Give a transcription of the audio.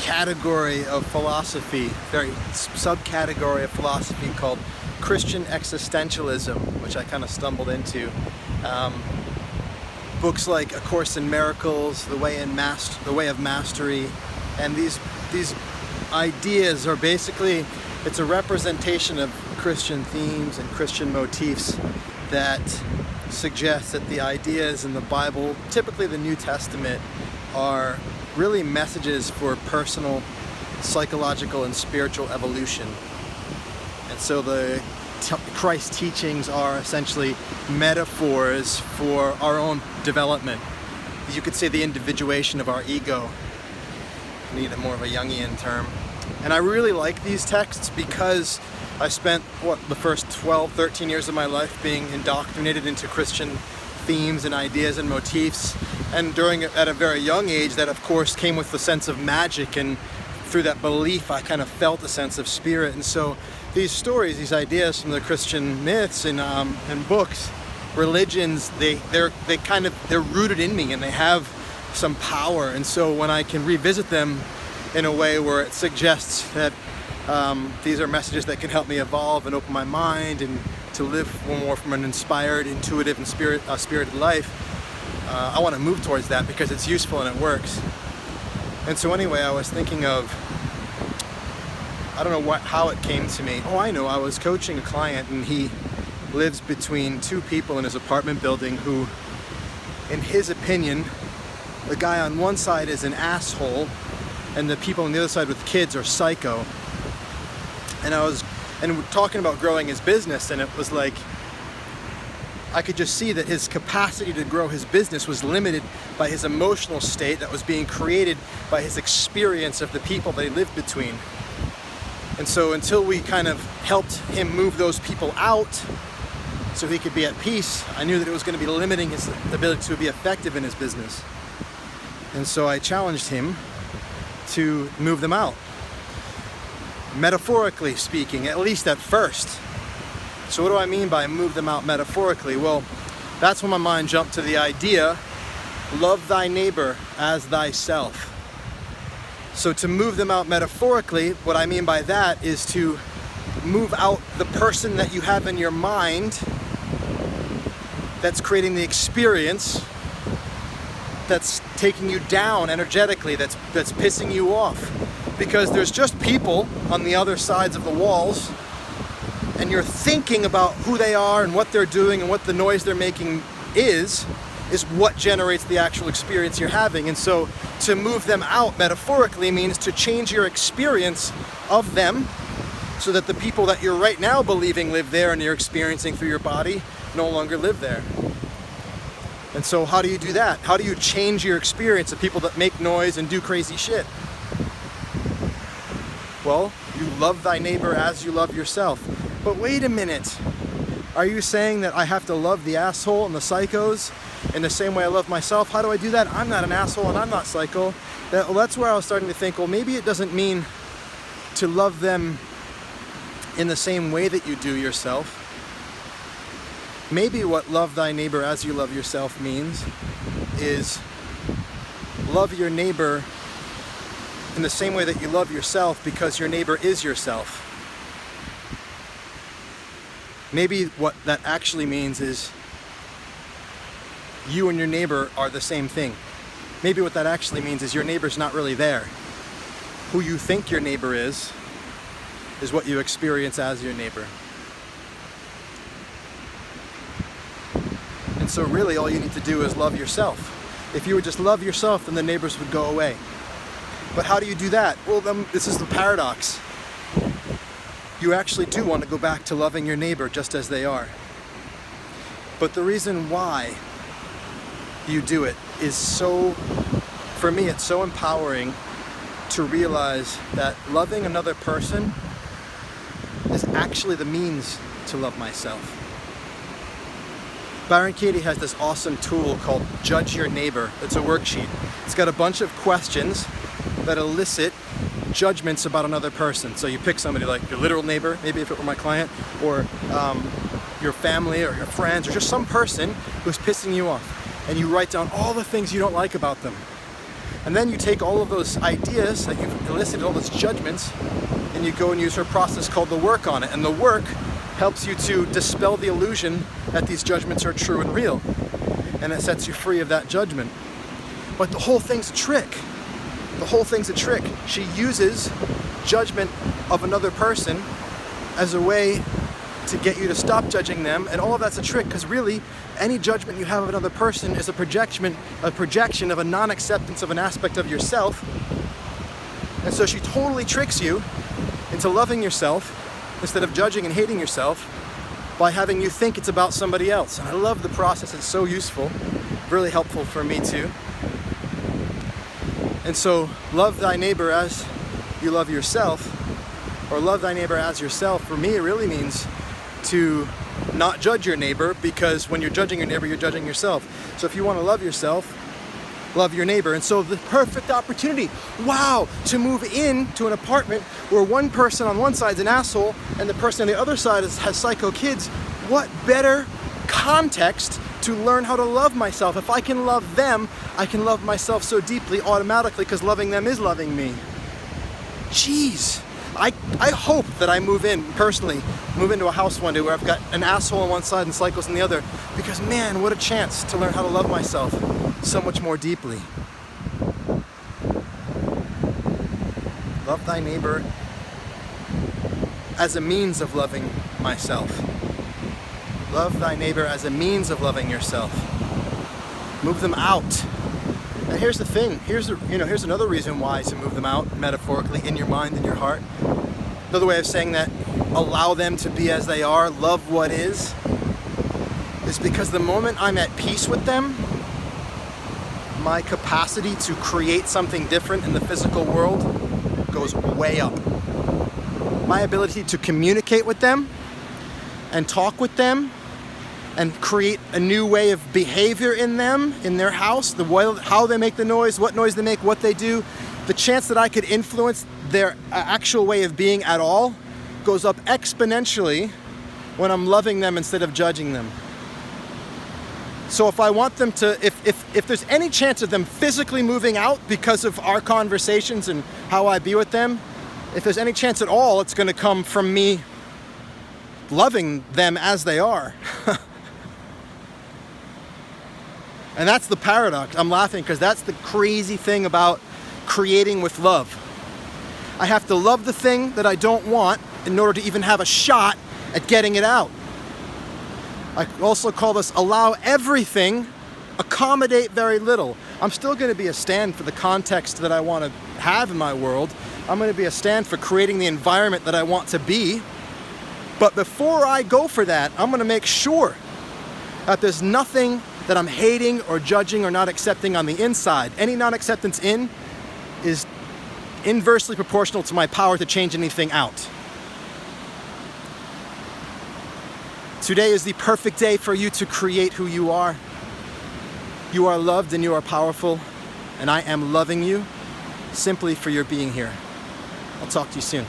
category of philosophy, very subcategory of philosophy called Christian existentialism, which I kind of stumbled into. Books like A Course in Miracles, The Way of Mastery, and these ideas are basically, it's a representation of Christian themes and Christian motifs that suggest that the ideas in the Bible, typically the New Testament, are really messages for personal, psychological, and spiritual evolution. And so Christ's teachings are essentially metaphors for our own development. You could say the individuation of our ego. I need a more of a Jungian term. And I really like these texts because I spent, the first 12, 13 years of my life being indoctrinated into Christian themes and ideas and motifs. And at a very young age, that of course came with the sense of magic, and through that belief I kind of felt a sense of spirit. And so these stories, these ideas from the Christian myths and books, religions, they're rooted in me, and they have some power. And so when I can revisit them in a way where it suggests that these are messages that can help me evolve and open my mind and to live more from an inspired, intuitive, and spirited life, I want to move towards that because it's useful and it works. And so anyway, I was thinking of, I don't know how it came to me. Oh, I know, I was coaching a client, and he lives between two people in his apartment building who, in his opinion, the guy on one side is an asshole and the people on the other side with kids are psycho. And we're talking about growing his business, and it was like, I could just see that his capacity to grow his business was limited by his emotional state that was being created by his experience of the people they lived between. And so until we kind of helped him move those people out so he could be at peace, I knew that it was going to be limiting his ability to be effective in his business. And so I challenged him to move them out. Metaphorically speaking, at least at first. So what do I mean by move them out metaphorically? Well, that's when my mind jumped to the idea, love thy neighbor as thyself. So to move them out metaphorically, what I mean by that is to move out the person that you have in your mind that's creating the experience, that's taking you down energetically, that's pissing you off. Because there's just people on the other sides of the walls, and you're thinking about who they are and what they're doing and what the noise they're making is what generates the actual experience you're having. And so to move them out metaphorically means to change your experience of them so that the people that you're right now believing live there and you're experiencing through your body no longer live there. And so how do you do that? How do you change your experience of people that make noise and do crazy shit? Well, you love thy neighbor as you love yourself. But wait a minute. Are you saying that I have to love the asshole and the psychos in the same way I love myself? How do I do that? I'm not an asshole and I'm not psycho. That's where I was starting to think, well, maybe it doesn't mean to love them in the same way that you do yourself. Maybe what love thy neighbor as you love yourself means is love your neighbor in the same way that you love yourself, because your neighbor is yourself. Maybe what that actually means is you and your neighbor are the same thing. Maybe what that actually means is your neighbor's not really there. Who you think your neighbor is what you experience as your neighbor. And so really all you need to do is love yourself. If you would just love yourself, then the neighbors would go away. But how do you do that? Well, then this is the paradox. You actually do want to go back to loving your neighbor just as they are. But the reason why you do it is for me, it's so empowering to realize that loving another person is actually the means to love myself. Byron Katie has this awesome tool called Judge Your Neighbor. It's a worksheet. It's got a bunch of questions that elicit judgments about another person. So you pick somebody like your literal neighbor, maybe if it were my client, or your family or your friends, or just some person who's pissing you off. And you write down all the things you don't like about them. And then you take all of those ideas that you've elicited, all those judgments, and you go and use her process called the work on it. And the work helps you to dispel the illusion that these judgments are true and real. And it sets you free of that judgment. But the whole thing's a trick. The whole thing's a trick. She uses judgment of another person as a way to get you to stop judging them, and all of that's a trick, because really any judgment you have of another person is a projection of a non-acceptance of an aspect of yourself. And so she totally tricks you into loving yourself instead of judging and hating yourself by having you think it's about somebody else. And I love the process. It's so useful, really helpful for me too. And so love thy neighbor as you love yourself, or love thy neighbor as yourself, for me it really means to not judge your neighbor, because when you're judging your neighbor, you're judging yourself. So if you want to love yourself, love your neighbor. And so the perfect opportunity, wow, to move into an apartment where one person on one side is an asshole and the person on the other side has psycho kids. What better context to learn how to love myself? If I can love them, I can love myself so deeply automatically, because loving them is loving me. Jeez. I hope that I move into a house one day where I've got an asshole on one side and psychos on the other, because man, what a chance to learn how to love myself so much more deeply. Love thy neighbor as a means of loving myself. Love thy neighbor as a means of loving yourself. Move them out. And here's the thing, here's another reason why to move them out, metaphorically, in your mind and your heart. Another way of saying that, allow them to be as they are, love what is because the moment I'm at peace with them, my capacity to create something different in the physical world goes way up. My ability to communicate with them and talk with them and create a new way of behavior in them, in their house, how they make the noise, what noise they make, what they do, the chance that I could influence their actual way of being at all goes up exponentially when I'm loving them instead of judging them. So if I want them to, if there's any chance of them physically moving out because of our conversations and how I be with them, if there's any chance at all, it's going to come from me loving them as they are. And that's the paradox. I'm laughing because that's the crazy thing about creating with love. I have to love the thing that I don't want in order to even have a shot at getting it out. I also call this allow everything, accommodate very little. I'm still going to be a stand for the context that I want to have in my world. I'm going to be a stand for creating the environment that I want to be. But before I go for that, I'm going to make sure that there's nothing that I'm hating or judging or not accepting on the inside. Any non-acceptance in is inversely proportional to my power to change anything out. Today is the perfect day for you to create who you are. You are loved and you are powerful, and I am loving you simply for your being here. I'll talk to you soon.